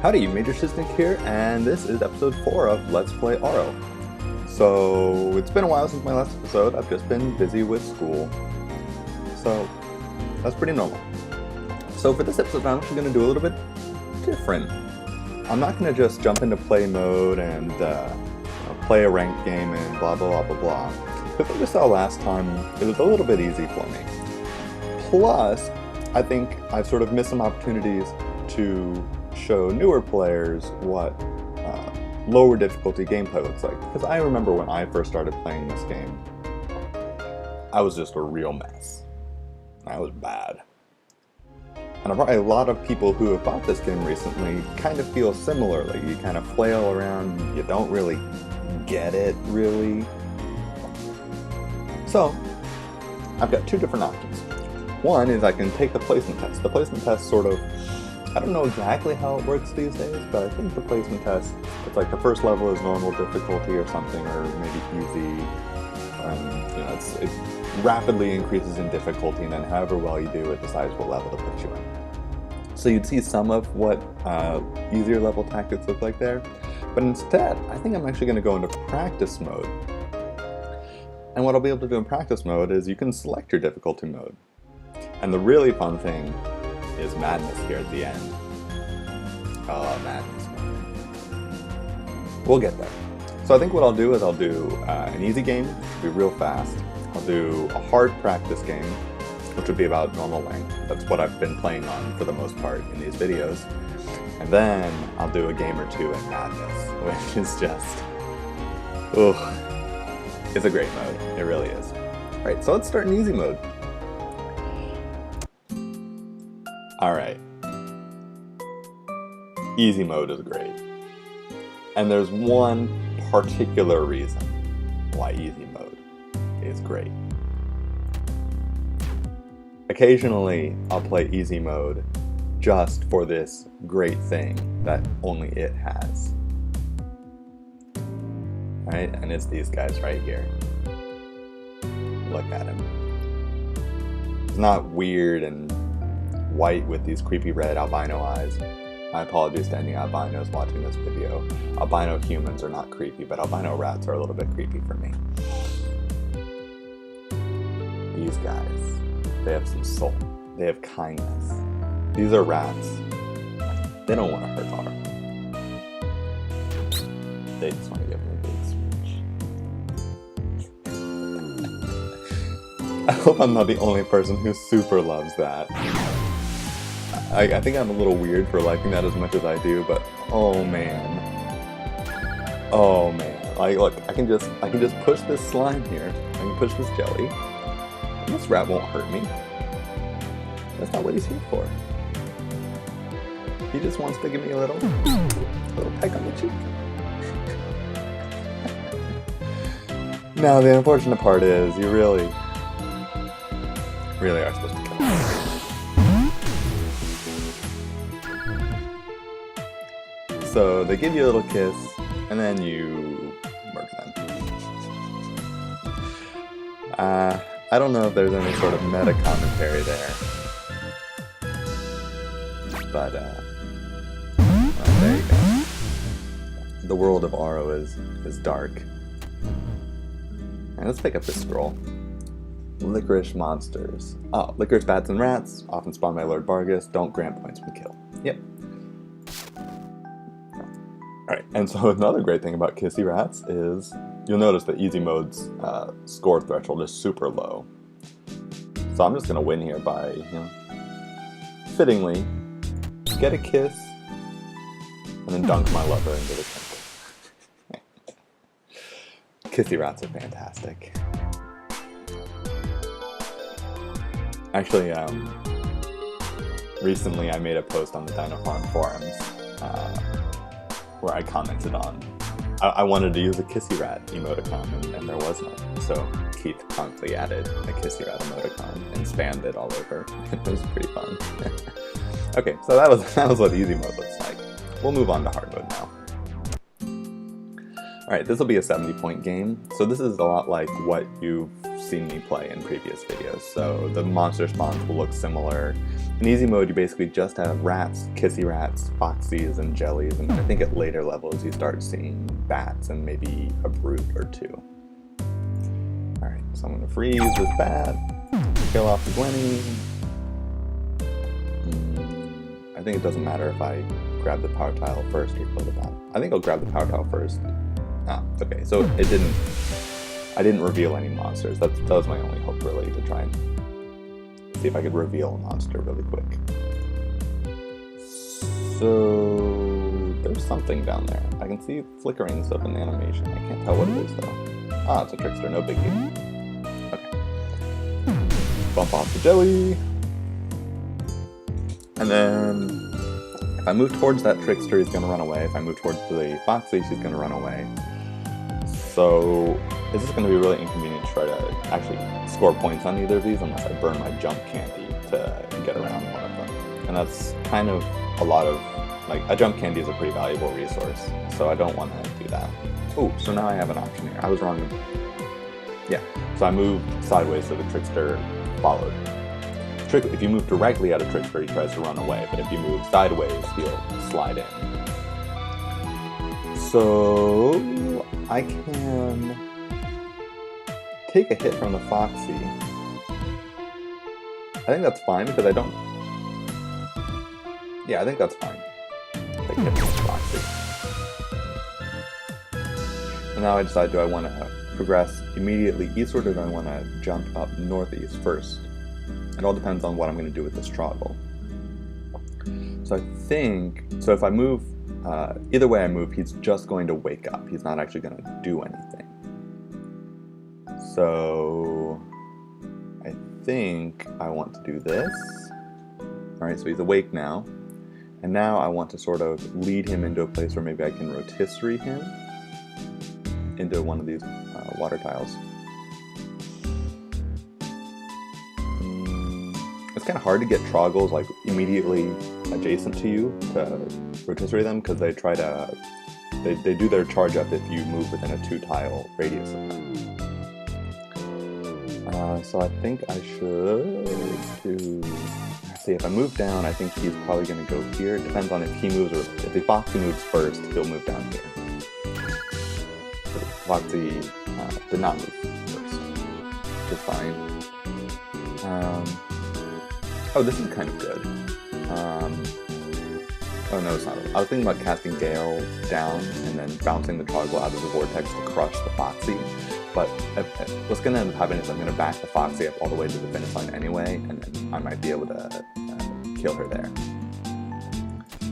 Howdy, Major Shiznick here, and this is episode 4 of Let's Play Auro. So, it's been a while since my last episode. I've just been busy with school. So, that's pretty normal. So for this episode, I'm actually going to do a little bit different. I'm not going to just jump into play mode and play a ranked game and blah blah blah blah blah. Because like we saw last time, it was a little bit easy for me. Plus, I think I've sort of missed some opportunities to show newer players what lower difficulty gameplay looks like. Because I remember when I first started playing this game, I was just a real mess. I was bad. And probably a lot of people who have bought this game recently kind of feel similarly. You kind of flail around, you don't really get it, really. So, I've got two different options. One is I can take the placement test. The placement test sort of, I don't know exactly how it works these days, but I think the placement test, it's like the first level is normal difficulty or something, or maybe easy. It rapidly increases in difficulty, and then however well you do, it decides what level to put you in. So you'd see some of what easier level tactics look like there, but instead, I think I'm actually going to go into practice mode. And what I'll be able to do in practice mode is you can select your difficulty mode. And the really fun thing is madness here at the end. Oh, madness. We'll get there. So I think what I'll do is I'll do an easy game, be real fast. I'll do a hard practice game, which would be about normal length. That's what I've been playing on for the most part in these videos. And then I'll do a game or two in madness, which is just, it's a great mode. It really is. All right, so let's start in easy mode. Alright, easy mode is great, and there's one particular reason why easy mode is great. Occasionally, I'll play easy mode just for this great thing that only it has. Right? And it's these guys right here. Look at him. It's not weird and white with these creepy red albino eyes. My apologies to any albinos watching this video. Albino humans are not creepy, but albino rats are a little bit creepy for me. These guys, they have some soul. They have kindness. These are rats. They don't want to hurt Auro. They just want to give me a big smooch. I hope I'm not the only person who super loves that. I think I'm a little weird for liking that as much as I do, but oh man. Oh man. Like, look, I can just push this slime here. I can push this jelly. And this rat won't hurt me. That's not what he's here for. He just wants to give me a little peck on the cheek. Now, the unfortunate part is you really are supposed to kill him. So they give you a little kiss, and then you murder them. I don't know if there's any sort of meta commentary there. But, there you go. The world of Auro is dark. And let's pick up this scroll. Licorice monsters. Oh, licorice bats and rats, often spawned by Lord Vargas, don't grant points when killed. Yep. Alright, and so another great thing about kissy rats is you'll notice that easy mode's score threshold is super low. So I'm just going to win here by, fittingly, get a kiss, and then dunk my lover into the sink. Kissy rats are fantastic. Actually, recently I made a post on the Dino Farm forums, where I commented on, I wanted to use a kissy rat emoticon, and there was none. So Keith promptly added a kissy rat emoticon and spammed it all over. It was pretty fun. Okay, so that was what easy mode looks like. We'll move on to hard mode now. Alright, this will be a 70-point game. So this is a lot like what you've seen me play in previous videos. So the monster spawns will look similar. in easy mode, you basically just have rats, kissy rats, foxies, and jellies, and I think at later levels you start seeing bats and maybe a brute or two. Alright, so I'm going to freeze this bat, kill off the Gwenny. I think it doesn't matter if I grab the power tile first or kill the bat. I think I'll grab the power tile first. Ah, okay, so I didn't reveal any monsters. That was my only hope, really, to try and see if I could reveal a monster really quick. So there's something down there. I can see flickering stuff in the animation. I can't tell what it is, though. Ah, it's a trickster, no big deal. Okay. Bump off the jelly. And then if I move towards that trickster, he's going to run away. If I move towards the foxy, she's going to run away. So it's just going to be really inconvenient to try to actually score points on either of these unless I burn my jump candy to get around one of them. And that's kind of a lot of, like, a jump candy is a pretty valuable resource, so I don't want to do that. Oh, so now I have an option here. I was wrong. Yeah, so I moved sideways so the trickster followed. If you move directly at a trickster, he tries to run away, but if you move sideways, he'll slide in. So I can take a hit from the foxy. I think that's fine because I don't... Yeah, I think that's fine. Take a hit from the foxy. And now I decide, do I want to progress immediately eastward or do I want to jump up northeast first? It all depends on what I'm going to do with this troggle. So I think, so if I move, either way I move, he's just going to wake up. He's not actually going to do anything. So I think I want to do this. Alright, so he's awake now. And now I want to sort of lead him into a place where maybe I can rotisserie him into one of these water tiles. It's kind of hard to get troggles like immediately adjacent to you to rotisserie them because they try to, they do their charge up if you move within a 2-tile radius of them. So I think I should do, let's see, if I move down, I think he's probably going to go here. It depends on if he moves or if the foxy moves first, he'll move down here. So the foxy did not move first, which is fine. Oh, this is kind of good. Oh no, it's not. I was thinking about casting Gale down and then bouncing the troggle out of the vortex to crush the foxy. But what's going to end up happening is I'm going to back the foxy up all the way to the finish line anyway, and then I might be able to kill her there.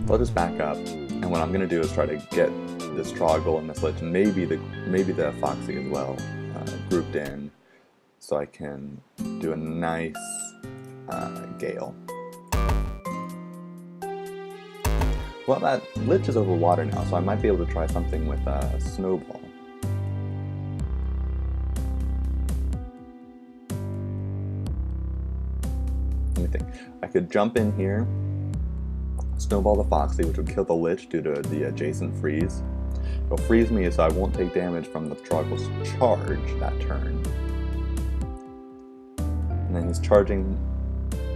So I'll just back up, and what I'm going to do is try to get this troggle and this lich, and maybe the foxy as well, grouped in, so I can do a nice Gale. Well, that lich is over water now, so I might be able to try something with Snowball. Let me think. I could jump in here, Snowball the foxy, which would kill the lich due to the adjacent freeze. It'll freeze me so I won't take damage from the troggle's charge that turn. And then he's charging.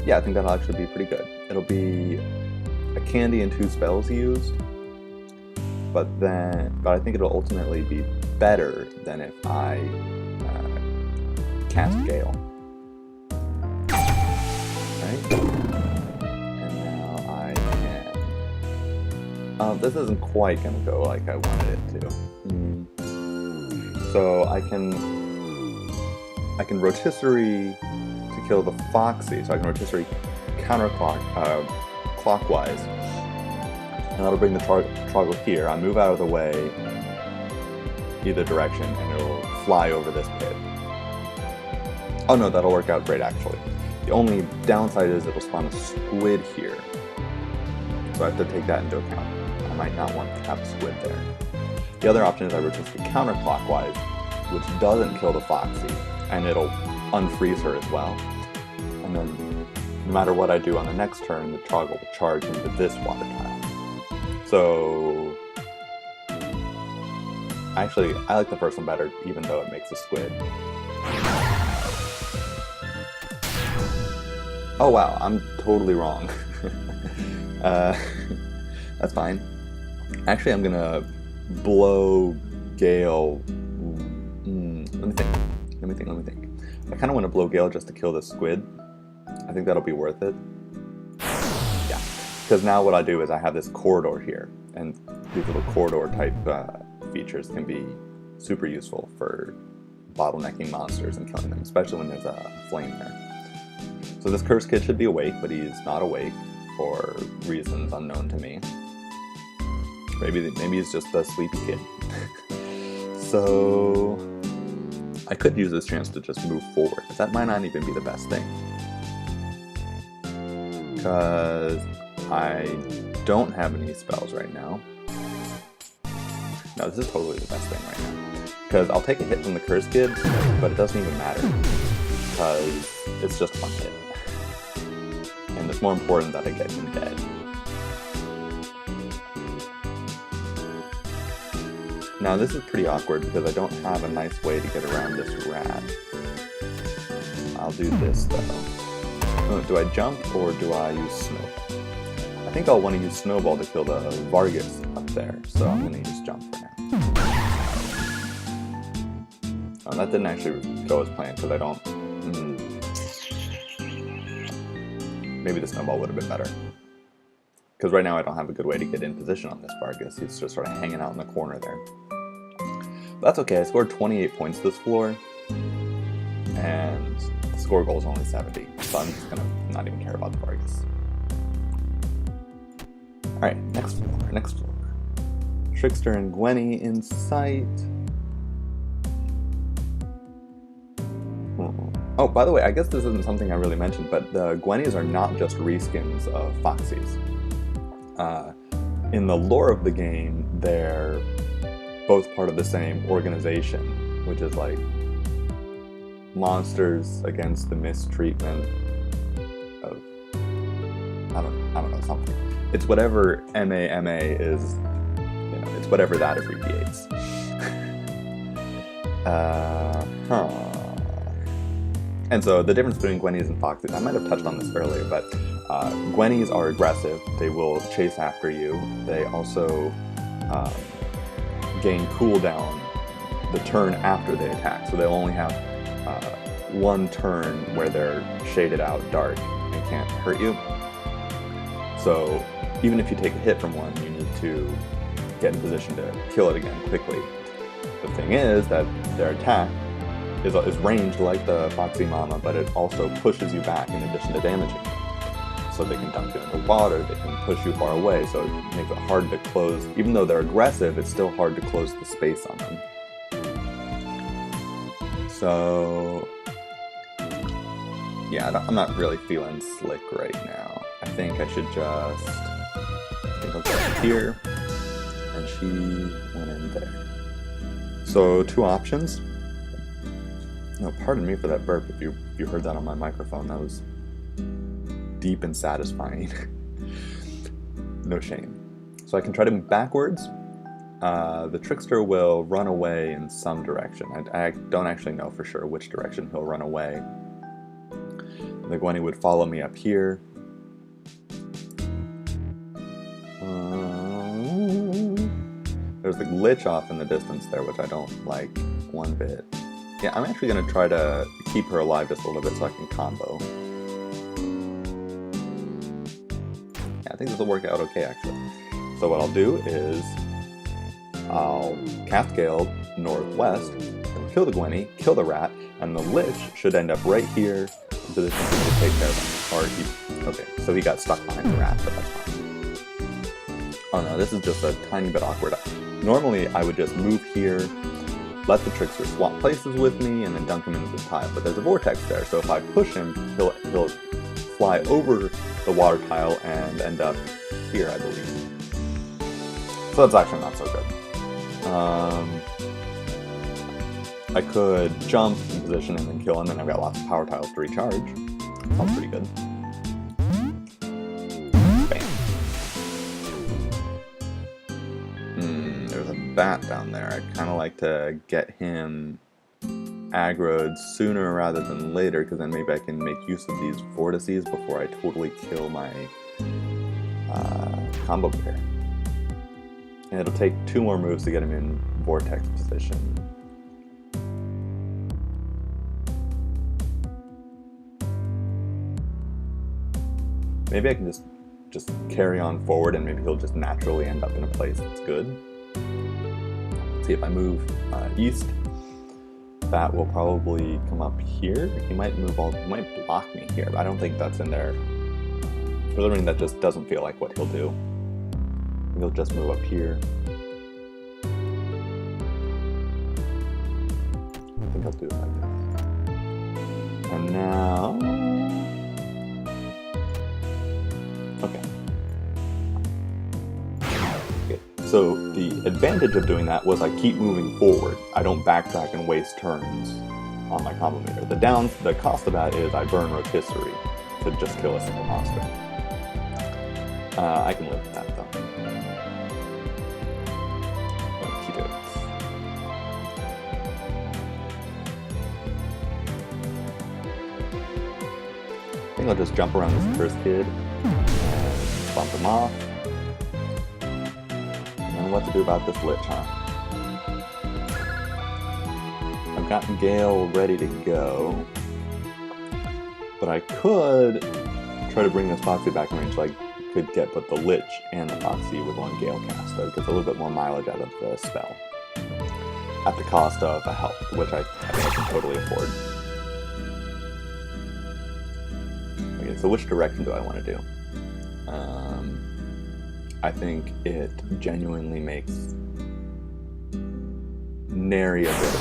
Yeah, I think that'll actually be pretty good. It'll be a candy and 2 spells used, but I think it'll ultimately be better than if I cast Gale. Right? And now I can... this isn't quite gonna go like I wanted it to. So I can rotisserie to kill the foxy, so I can rotisserie clockwise, and that'll bring the troggle here. I move out of the way either direction and it'll fly over this pit. Oh no, that'll work out great actually. The only downside is it'll spawn a squid here, so I have to take that into account. I might not want to have a squid there. The other option is I rotisserie counterclockwise, which doesn't kill the foxy, and it'll unfreeze her as well. And then no matter what I do on the next turn, the troggle will charge into this water tile. So actually, I like the first one better, even though it makes a squid. Oh wow, I'm totally wrong. uh, that's fine. Actually, I'm gonna blow Gale. Let me think. Let me think. I kind of want to blow Gale just to kill this squid. I think that'll be worth it. Yeah, because now what I do is I have this corridor here, and these little corridor type features can be super useful for bottlenecking monsters and killing them, especially when there's a flame there. So this cursed kid should be awake, but he's not awake for reasons unknown to me. Maybe he's just a sleepy kid. So I could use this chance to just move forward, but that might not even be the best thing. Because I don't have any spells right now. No, this is totally the best thing right now. Because I'll take a hit from the cursed kid, but it doesn't even matter. Because it's just one hit. And it's more important that I get him dead. Now this is pretty awkward because I don't have a nice way to get around this rat. I'll do this though. Oh, do I jump or do I use Snowball? I think I'll want to use Snowball to kill the Vargas up there, so I'm going to use jump for now. Oh, that didn't actually go as planned because I don't... Maybe the Snowball would have been better. Because right now I don't have a good way to get in position on this Vargas. He's just sort of hanging out in the corner there. But that's okay, I scored 28 points this floor. And the score goal is only 70. So I'm just going to not even care about the Vargas. Alright, next floor. Trickster and Gwenny in sight. Oh, by the way, I guess this isn't something I really mentioned, but the Gwennies are not just reskins of Foxies. In the lore of the game, they're both part of the same organization, which is like monsters against the mistreatment of, I don't know, something. It's whatever MAMA is, you know, it's whatever that abbreviates. And so the difference between Gwennies and Foxies, I might have touched on this earlier, but Gwennies are aggressive. They will chase after you. They also gain cooldown the turn after they attack. So they'll only have one turn where they're shaded out dark and can't hurt you. So even if you take a hit from one, you need to get in position to kill it again quickly. The thing is that their attack is ranged like the Foxy Mama, but it also pushes you back in addition to damaging you. So they can dunk you into water, they can push you far away, so it makes it hard to close. Even though they're aggressive, it's still hard to close the space on them. So yeah, I'm not really feeling slick right now. I think I should just... I'll go here, and she went in there. So 2 options. No, pardon me for that burp if you heard that on my microphone. That was deep and satisfying. No shame. So I can try to move backwards. The Trickster will run away in some direction. I don't actually know for sure which direction he'll run away. The Gwenny would follow me up here. There's the glitch off in the distance there, which I don't like one bit. Yeah, I'm actually going to try to keep her alive just a little bit so I can combo. Yeah, I think this will work out okay, actually. So what I'll do is I'll cast Gale northwest, kill the Gwenny, kill the rat, and the Lich should end up right here in position to take care of him. Okay, so he got stuck behind the rat, but that's fine. Oh no, this is just a tiny bit awkward. Normally I would just move here, let the Trickster swap places with me, and then dunk him into the tile. But there's a vortex there, so if I push him, he'll fly over the water tile and end up here, I believe. So that's actually not so good. I could jump in position and then kill him, and I've got lots of power tiles to recharge. Sounds pretty good. There's a bat down there. I'd kind of like to get him aggroed sooner rather than later, because then maybe I can make use of these vortices before I totally kill my combo pair. And it'll take 2 more moves to get him in vortex position. Maybe I can just carry on forward and maybe he'll just naturally end up in a place that's good. Let's see, if I move east, that will probably come up here. He might block me here, but I don't think that's in there. For the ring, that just doesn't feel like what he'll do. He'll just move up here. I think I'll do it like this. And now... Okay. So the advantage of doing that was I keep moving forward. I don't backtrack and waste turns on my combo meter. The cost of that is I burn rotisserie to just kill a single monster. I can live with that though. I think I'll just jump around this first kid and bump him off. And what to do about this Lich, huh? I've got Gale ready to go, but I could try to bring this Foxy back in range so I could get both the Lich and the Foxy with 1 Gale cast. That gets a little bit more mileage out of the spell, at the cost of a health, which I think I can totally afford. Okay, so which direction do I want to do? I think it genuinely makes nary a bit of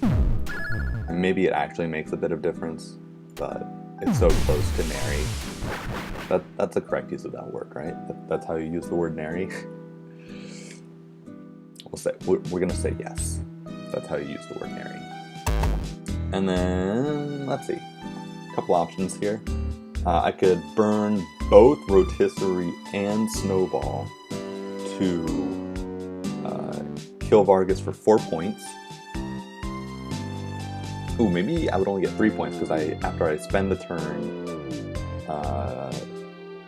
difference. And maybe it actually makes a bit of difference, but it's so close to nary. That's the correct use of that word, right? That's how you use the word nary. We're gonna say yes. That's how you use the word nary. And then let's see, a couple options here. I could burn both Rotisserie and Snowball to kill Vargas for 4 points. Ooh, maybe I would only get 3 points because after I spend the turn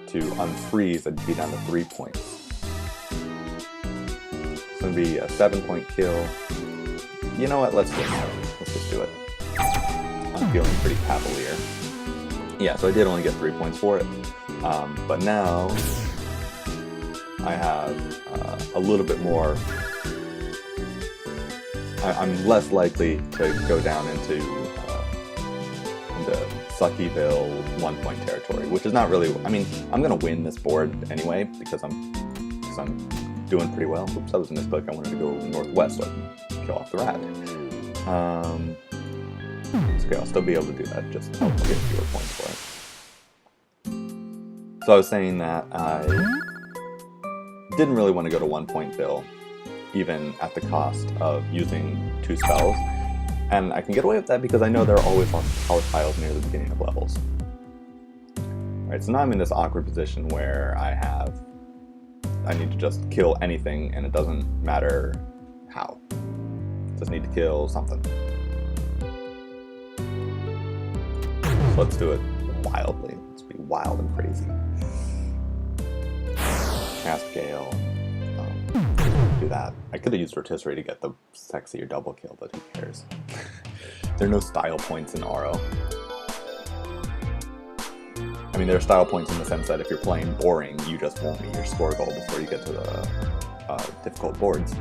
to unfreeze, I'd be down to 3 points. It's gonna be a 7-point kill. You know what? Let's just do it. I'm feeling pretty cavalier. Yeah, so I did only get 3 points for it, but now I have a little bit more. I'm less likely to go down into Suckyville 1-point territory, which is not really. I mean, I'm gonna win this board anyway because I'm doing pretty well. Oops, I was in this book. I wanted to go northwest so I can kill off the rat. It's okay, I'll still be able to do that, just I'll get fewer points for it. So I was saying that I didn't really want to go to 1-point bill, even at the cost of using 2 spells. And I can get away with that because I know there are always power tiles near the beginning of levels. Alright, so now I'm in this awkward position where I need to just kill anything and it doesn't matter how. Just need to kill something. Let's do it wildly. Let's be wild and crazy. Cast Gale. Do that. I could have used Rotisserie to get the sexier double kill, but who cares? There are no style points in Auro. I mean, there are style points in the sense that if you're playing boring, you just won't meet your score goal before you get to the difficult boards.